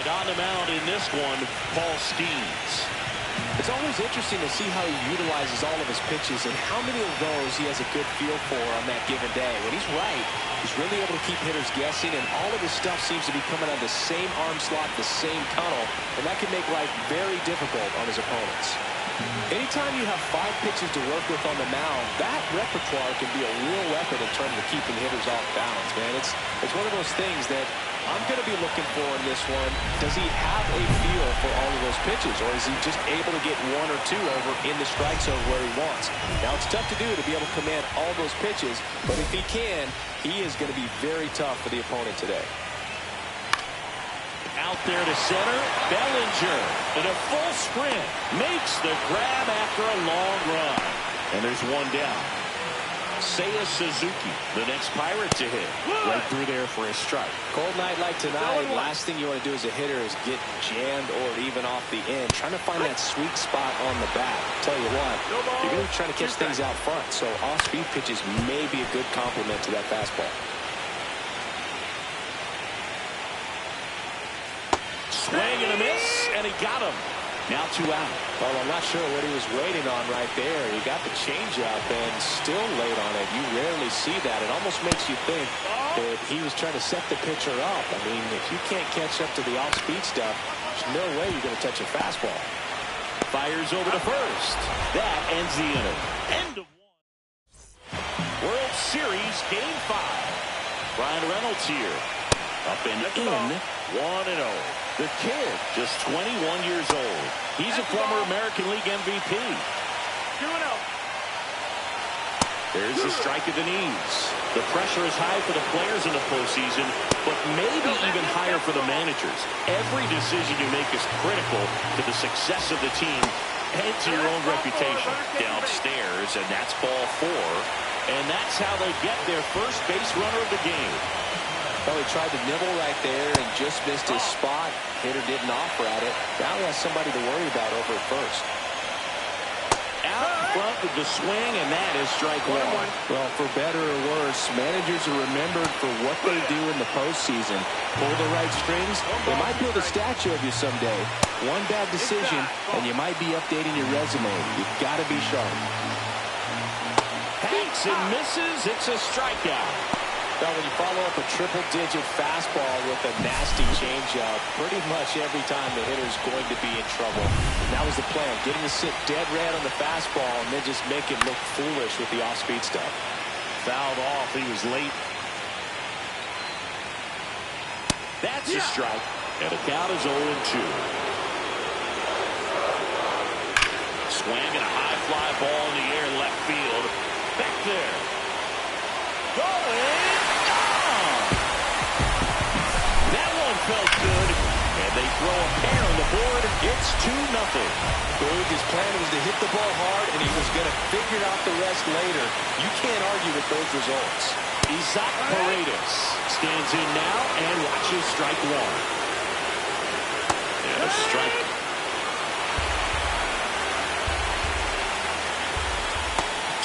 On the mound in this one, Paul Skeens. It's always interesting to see how he utilizes all of his pitches and how many of those he has a good feel for on that given day. When he's right, he's really able to keep hitters guessing, and all of his stuff seems to be coming out of the same arm slot, the same tunnel, and that can make life very difficult on his opponents. Anytime you have 5 pitches to work with on the mound, that repertoire can be a real weapon in terms of keeping hitters off balance, man. It's one of those things that I'm going to be looking for in this one. Does he have a feel for all of those pitches, or is he just able to get 1 or 2 over in the strike zone where he wants? Now, it's tough to do to be able to command all those pitches, but if he can, he is going to be very tough for the opponent today. Out there to center, Bellinger in a full sprint makes the grab after a long run. And there's one down. Seiya Suzuki, the next Pirate to hit. Right through there for a strike. Cold night like tonight, last thing you want to do as a hitter is get jammed or even off the end. Trying to find that sweet spot on the bat. Tell you what, you're going to be trying to catch things out front, so off-speed pitches may be a good complement to that fastball. Swing and a miss, and he got him. Now 2 out. Well, I'm not sure what he was waiting on right there. He got the changeup and still late on it. You rarely see that. It almost makes you think that he was trying to set the pitcher up. I mean, if you can't catch up to the off-speed stuff, there's no way you're going to touch a fastball. Fires over to first. That ends the inning. End of 1. World Series Game 5. Bryan Reynolds here. Up and in, 1-0. The kid, just 21 years old. He's a former American League MVP. 2-0. There's the strike at the knees. The pressure is high for the players in the postseason, but maybe even higher for the managers. Every decision you make is critical to the success of the team and to your own reputation. Downstairs, and that's ball 4. And that's how they get their first base runner of the game. Well, he tried to nibble right there and just missed his spot. Hitter didn't offer at it. Now he has somebody to worry about over at first. Out in front with the swing, and that is strike 1. Well, for better or worse, managers are remembered for what they do in the postseason. Pull the right strings, they might build a statue of you someday. One bad decision, and you might be updating your resume. You've got to be sharp. Hanks and misses. It's a strikeout. Well, when you follow up a triple-digit fastball with a nasty changeup, pretty much every time the hitter's going to be in trouble. And that was the plan, getting to sit dead red on the fastball and then just make it look foolish with the off-speed stuff. Fouled off. He was late. That's a strike. And the count is 0-2. Swing and a high fly ball in the air left field. Back there. Going. Felt good, and they throw a pair on the board. It's 2-0. Boog, his plan was to hit the ball hard, and he was going to figure out the rest later. You can't argue with those results. Isaac Paredes stands in now and watches strike 1. And a strike.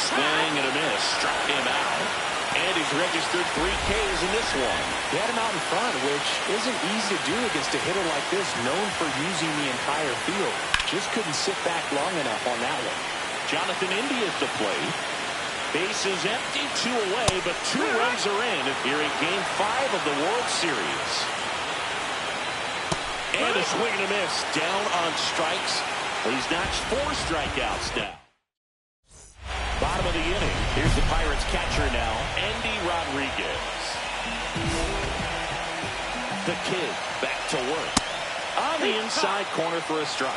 Swing and a miss. Struck him out. And he's registered 3 Ks in this one. He had him out in front, which isn't easy to do against a hitter like this, known for using the entire field. Just couldn't sit back long enough on that one. Jonathan India at the plate. Base is empty, 2 away, but 2 runs are in here in Game 5 of the World Series. And a swing and a miss. Down on strikes. Well, he's notched 4 strikeouts now. Bottom of the inning. Here's the Pirates catcher now, Endy Rodriguez. The kid back to work. On the inside corner for a strike.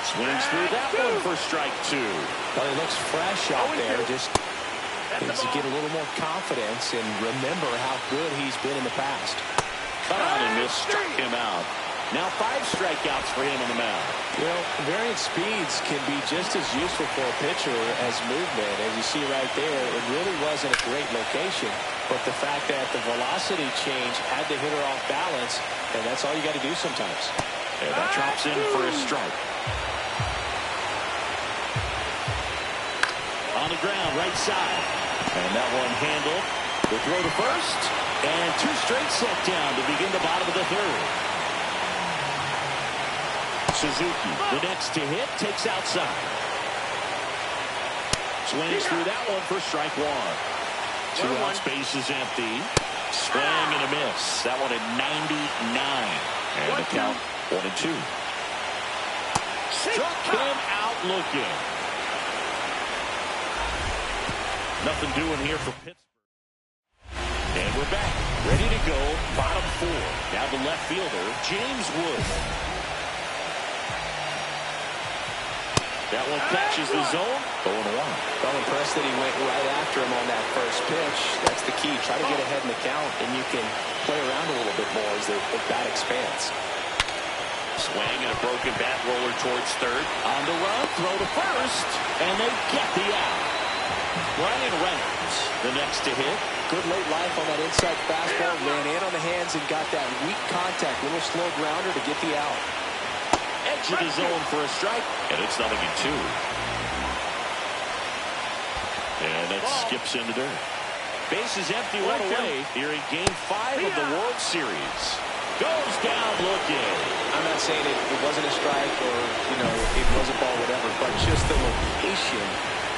Swings through that one for strike 2. Well, he looks fresh out there. Just needs to get a little more confidence and remember how good he's been in the past. Cut out and miss, struck him out. Now 5 strikeouts for him on the mound. You know, variant speeds can be just as useful for a pitcher as movement. As you see right there, it really wasn't a great location. But the fact that the velocity change had the hitter off balance, and that's all you got to do sometimes. And that drops in for a strike. On the ground, right side. And that one handled. The throw to first. And two straight set down to begin the bottom of the third. Suzuki, the next to hit, takes outside. Swings through that one for strike one. Two outs, base is empty. Swing and a miss. That one at 99. And the count 1-2. Struck him out looking. Nothing doing here for Pittsburgh. And we're back. Ready to go. Bottom four. Now the left fielder, James Wood. That one catches the zone. 0-1. Well, impressed that he went right after him on that first pitch. That's the key. Try to get ahead in the count, and you can play around a little bit more as the bat expands. Swing and a broken bat roller towards third. On the run, throw to first, and they get the out. Brian Reynolds, the next to hit. Good late life on that inside fastball. Ran in on the hands and got that weak contact. Little slow grounder to get the out. Edge of the zone for a strike, and it's 0-2. And that skips into dirt. Base is empty, one away here in Game 5 of the World Series. Goes down looking. I'm not saying it wasn't a strike or, it was a ball, whatever, but just the location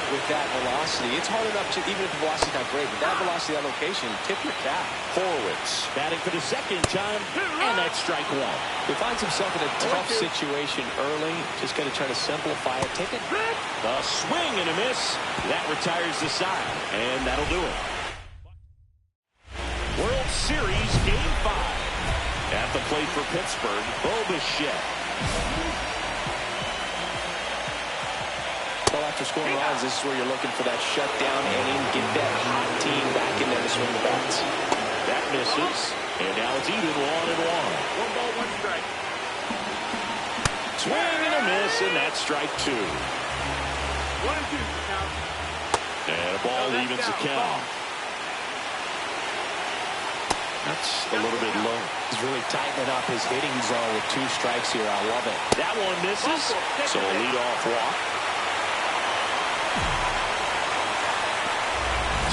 with that velocity. It's hard enough to, even if the velocity's not great, but that velocity, that location, tip your cap. Horwitz batting for the second time, and that's strike one. He finds himself in a tough situation early. Just got to try to simplify it. Take it. A swing and a miss. That retires the side, and that'll do it. World Series Game 5. At the plate for Pittsburgh, Bo Bichette. Well, after scoring runs, this is where you're looking for that shutdown inning. Get that hot team back in there to swing the bats. That misses, and now it's even 1-1. 1 ball, 1 strike. Swing and a miss, and that's strike two. 1-2 count. And a ball evens the count. That's a little bit low. He's really tightening up his hitting zone with 2 strikes here. I love it. That one misses, so a leadoff walk.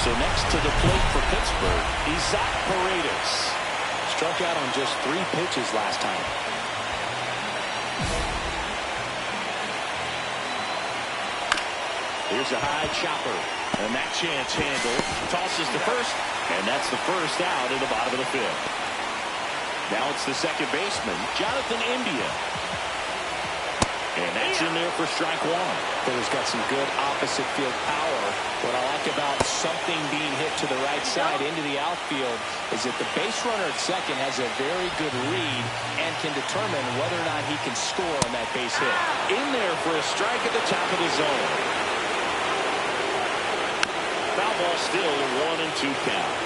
So next to the plate for Pittsburgh, Isaac Paredes. Struck out on just 3 pitches last time. Here's a high chopper, and that chance handle tosses to first, and that's the first out in the bottom of the 5th. Now it's the second baseman, Jonathan India. And that's in there for strike one. Hitter's got some good opposite field power. What I like about something being hit to the right side into the outfield is that the base runner at second has a very good read and can determine whether or not he can score on that base hit. In there for a strike at the top of the zone. Foul ball still, 1-2 count.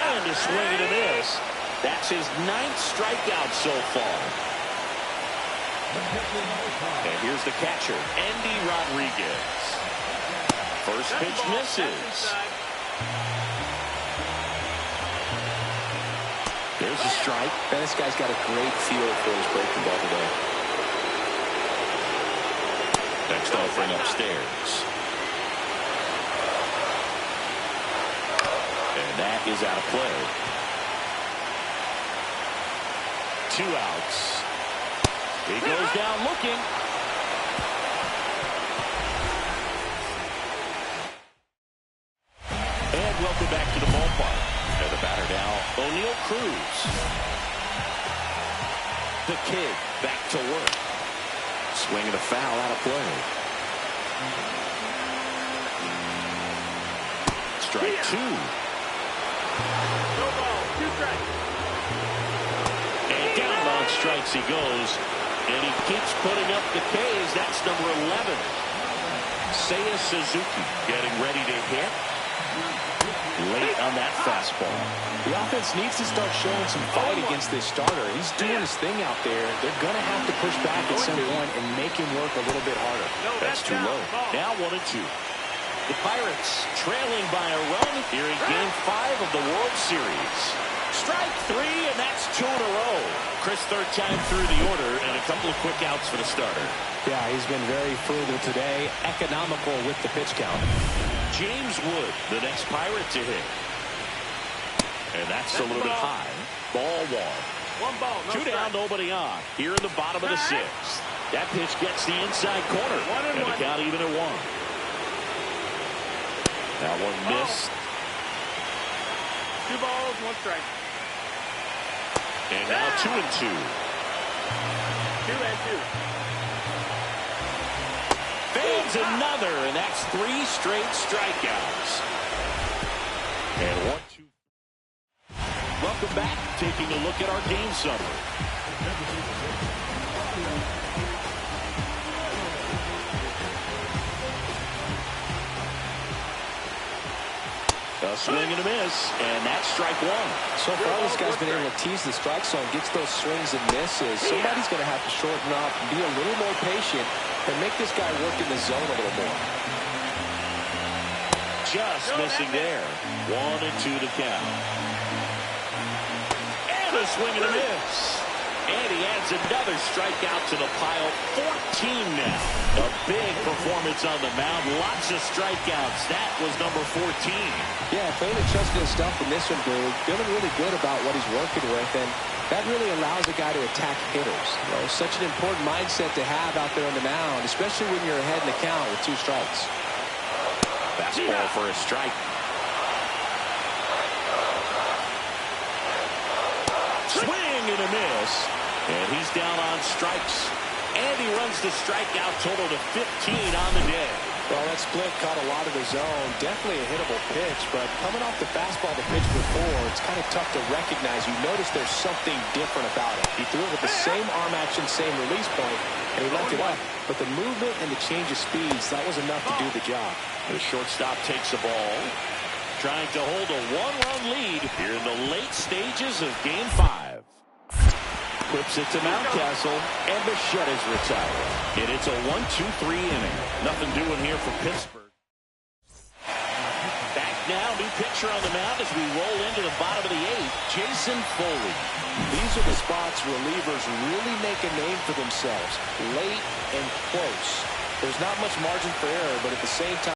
And a swing and a miss. That's his 9th strikeout so far. And here's the catcher, Andy Rodriguez. First pitch misses. There's a strike. Man, this guy's got a great feel for his breaking ball today. Next offering upstairs. And that is out of play. 2 outs. He goes down looking. And welcome back to the ballpark. And the batter now, O'Neal Cruz. The kid back to work. Swing and a foul out of play. Strike 2. No ball, 2 strikes. And down on strikes he goes. And he keeps putting up the Ks. That's number 11. Seiya Suzuki getting ready to hit. Late on that fastball. The offense needs to start showing some fight against this starter. He's doing his thing out there. They're going to have to push back at some point and make him work a little bit harder. That's too low. Now 1-2. The Pirates trailing by a run here in Game 5 of the World Series. Strike 3, and that's 2 in a row. Chris, third time through the order, and a couple of quick outs for the starter. Yeah, he's been very frugal today. Economical with the pitch count. James Wood, the next Pirate to hit. And that's a little bit high. Ball one. One ball, no Two down, strike. nobody on. Here in the bottom of the sixth. That pitch gets the inside corner. And the count even at one. That one missed. 2 balls, 1 strike. And now 2-2. 2-2. Fades another, and that's 3 straight strikeouts. And 1-2. Welcome back. Taking a look at our game summary. A swing and a miss, and that's strike one. So far, this guy's been able to tease the strike zone, gets those swings and misses. Somebody's going to have to shorten up and be a little more patient and make this guy work in the zone a little more. Just missing there. 1-2 to count. And a swing and a miss. And he adds another strikeout to the pile. 14 now. A big performance on the mound. Lots of strikeouts. That was number 14. Yeah, Fayden trusted his stuff in this one, dude. Feeling really good about what he's working with, and that really allows a guy to attack hitters. You know, such an important mindset to have out there on the mound, especially when you're ahead in the count with 2 strikes. Fastball for a strike. Swing and a miss. And he's down on strikes. And he runs the strikeout total to 15 on the day. Well, that split caught a lot of the zone. Definitely a hittable pitch, but coming off the fastball the pitch before, it's kind of tough to recognize. You notice there's something different about it. He threw it with the same arm action, same release point, and he left it up. But the movement and the change of speeds, that was enough to do the job. The shortstop takes the ball, trying to hold a 1-run lead here in the late stages of Game 5. Clips it to Mountcastle, and the shut is retired. And it's a 1-2-3 inning. Nothing doing here for Pittsburgh. Back now, new pitcher on the mound as we roll into the bottom of the 8th, Jason Foley. These are the spots relievers really make a name for themselves. Late and close. There's not much margin for error, but at the same time,